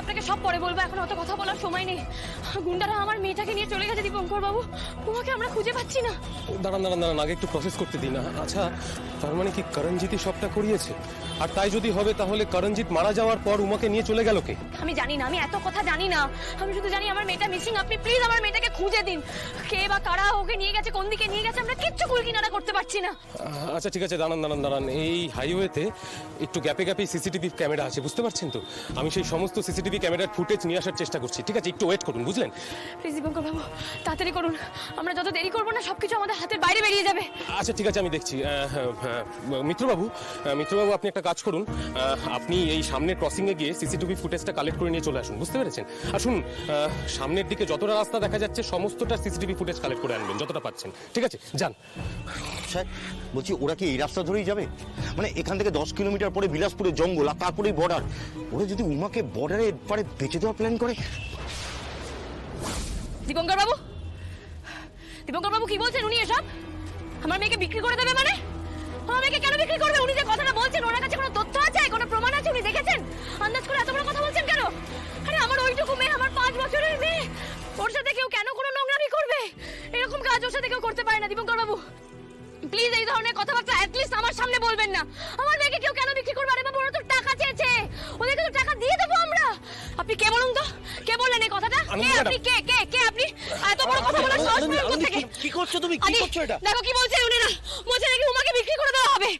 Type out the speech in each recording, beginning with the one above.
আপনাকে সব পরে বলবো, এখন অত কথা বলার সময় নেই। গুন্ডারা আমার মেয়েটাকে নিয়ে চলে গেছে দীপঙ্কর বাবু, তোমাকে আমরা খুঁজে পাচ্ছি না। দাঁড়ান দাঁড়ান দাঁড়ান, আগে একটু প্রসেস করতে দিন। আচ্ছা, তার মানে কি করণজিৎই সবটা করিয়েছে? আর তাই যদি হবে তাহলে করণজিৎ মারা যাওয়ার পর উমাকে নিয়ে চলে গেল কে? আমি জানি না, আমি এত কথা জানি না। আমি শুধু জানি আমার মেয়েটা মিসিং। আপনি প্লিজ আমার মেয়েটাকে খুঁজে দিন। কে বা কারা ওকে নিয়ে গেছে, কোন দিকে নিয়ে গেছে, আমরা কিচ্ছু কুলকিনারা করতে পারছি না। আচ্ছা ঠিক আছে, দাঁড়ান দাঁড়ান দাঁড়ান। এই হাইওয়েতে একটু গ্যাপে গ্যাপে সিসিটিভি ক্যামেরা আছে, বুঝতে পারছেন তো? আমি সেই সমস্ত সিসিটিভি ক্যামেরার ফুটেজ নিয়ে আসার চেষ্টা করছি। ঠিক আছে, একটু ওয়েট করুন, বুঝলেন? প্লিজ দীপঙ্কর বাবু তাড়াতাড়ি করুন, আমরা যত দেরি করবো না সবকিছু আমাদের হাতের বাইরে বেরিয়ে যাবে। আচ্ছা ঠিক আছে, আমি দেখছি। মিত্রবাবু, মিত্রবাবু আপনি একটা কাজ করুন, আপনি এই সামনের ক্রসিংয়ে গিয়ে সিসিটিভি ফুটেজটা কালেক্ট করে নিয়ে চলে আসুন, বুঝতে পেরেছেন? আর শুনুন, সামনের দিকে যতটা রাস্তা দেখা যাচ্ছে সমস্তটা সিসিটিভি ফুটেজ কালেক্ট করে আনবেন যতটা পাচ্ছেন। ঠিক আছে, যান। স্যার বলছি, ওরা কি এই রাস্তা ধরেই যাবে? মানে এখান থেকে 10 কিলোমিটার পরে বিলাসপুরের জঙ্গল, আর তারপরেই বর্ডার। ওরা যদি উমাকে বর্ডারের পারে বেঁচে দেওয়ার প্ল্যান করে। দীপঙ্কর বাবু, দীপঙ্কর বাবু কি বলছেন উনি এসব? আমার মেয়েকে বিক্রি করে দেবে মানে? আমার মেয়েকে কেন বিক্রি করবে? উনি যে কথাটা বলছেন, ওনার কাছে কোনো তথ্য আছে, কোনো প্রমাণ আছে? উনি দেখেছেন? আন্দাজ করে এত বড় কথা বলছেন কেন? আরে আমার ওইটুকু মেয়ে, আমার 5 বছরের মেয়ে, ওর সাথে কেউ কেন কোনো নোংরামি করবে? এরকম কাজ ওর সাথে কেউ করতে পারে না। দীপঙ্কর বাবু প্লিজ এই ধরনের কথাবার্তা অ্যাটলিস্ট আমার সামনে বলবেন না। আমার মেয়েকে কেউ কেন বিক্রি করবে? আরে বাবা, ওরা তো টাকা চেয়েছে, ওদেরকে তো টাকা দিয়ে দেবো আমরা। আপনি কে বলুন তো, কে বললেন এই কথাটা? কে আপনি? কে কে কে আপনি? এত বড় কথা বলার সাহস পেলেন কোত্থেকে? কি করছো তুমি? কি করছো এটা? দেখো কি বলছে উনি, না বলছে নাকি উমাকে বিক্রি করে দেওয়া হবে,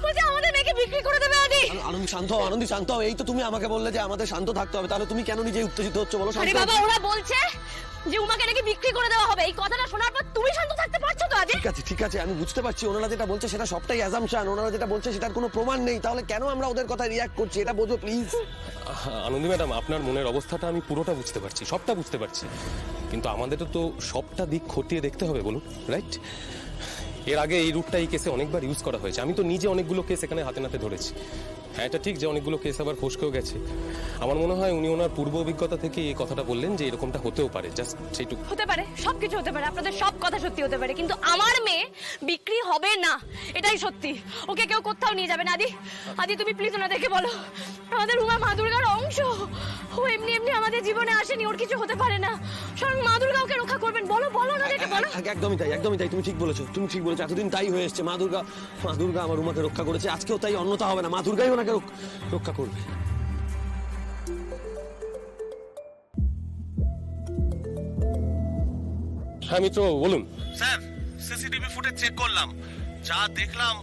বলছে আমাদের মেয়েকে বিক্রি করে দেবে। আদি আনন্দ শান্ত হও, আনন্দ শান্ত হও। এই তো তুমি আমাকে বললে যে আমাদের শান্ত থাকতে হবে, তাহলে তুমি কেন নিজে উত্তেজিত হচ্ছ বলো? আরে বাবা, ওরা বলছে যে উমাকে নাকি বিক্রি করে দেওয়া হবে। এই কথাটা শোনার পর তুমি শান্ত থাকতে পারছো তো? আদি ঠিক আছে ঠিক আছে, আমি বুঝতে পারছি ওনারা যেটা বলছে সেটা সবটাই অ্যাজাম্পশন, ওনারা যেটা বলছে সেটার কোনো প্রমাণ নেই, তাহলে কেন আমরা ওদের কথা রিয়াক্ট করছি এটা বোঝো প্লিজ। আনন্দি ম্যাডাম, আপনার মনের অবস্থাটা আমি পুরোটা বুঝতে পারছি, সবটা বুঝতে পারছি, কিন্তু আমাদেরও তো সবটা দিক খতিয়ে দেখতে হবে, বলুন, রাইট? এর আগে এই রুটটা এই কেসে অনেকবার ইউজ করা হয়েছে। আমি তো নিজে অনেকগুলো কেস এখানে হাতে নাতে ধরেছি। হ্যাঁ, এটা ঠিক যে অনেকগুলো কেস আবার ফসকেও গেছে। আমার মনে হয় উনি ওনার পূর্ব অভিজ্ঞতা থেকে এই কথাটা বললেন যে এরকমটা হতেও পারে, জাস্ট সেইটুকু। হতে পারে, সবকিছু হতে পারে, আপনাদের সব কথা সত্যি হতে পারে, কিন্তু আমার মেয়ে বিক্রি হবে না, এটাই সত্যি। ওকে কেউ কোথাও নিয়ে যাবে না। আদি, আদি তুমি প্লিজ ওনাদেরকে বলো আমাদের উমা মা দুর্গার অংশ। ও এমনি এমনি আমাদের জীবনে আসেনি, ওর কিছু হতে পারে না। স্বয়ং মা দুর্গা ওকে রক্ষা করবেন। বলো বলো ওনাদেরকে বলো। একদমই তাই, একদমই তাই, তুমি ঠিক বলেছো, তুমি ঠিক বলেছো। এতদিন তাই হয়ে এসছে, মা দুর্গা আমার উমাকে রক্ষা করেছে, আজকেও তাই, অন্যতা হবে না, মা দুর্গাই ওনাকে রক্ষা করবে। হ্যাঁ মিত্র, বলুন। স্যার সিসিটিভি ফুটেজ চেক করলাম, যা দেখলাম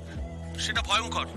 সেটা ভয়ঙ্কর।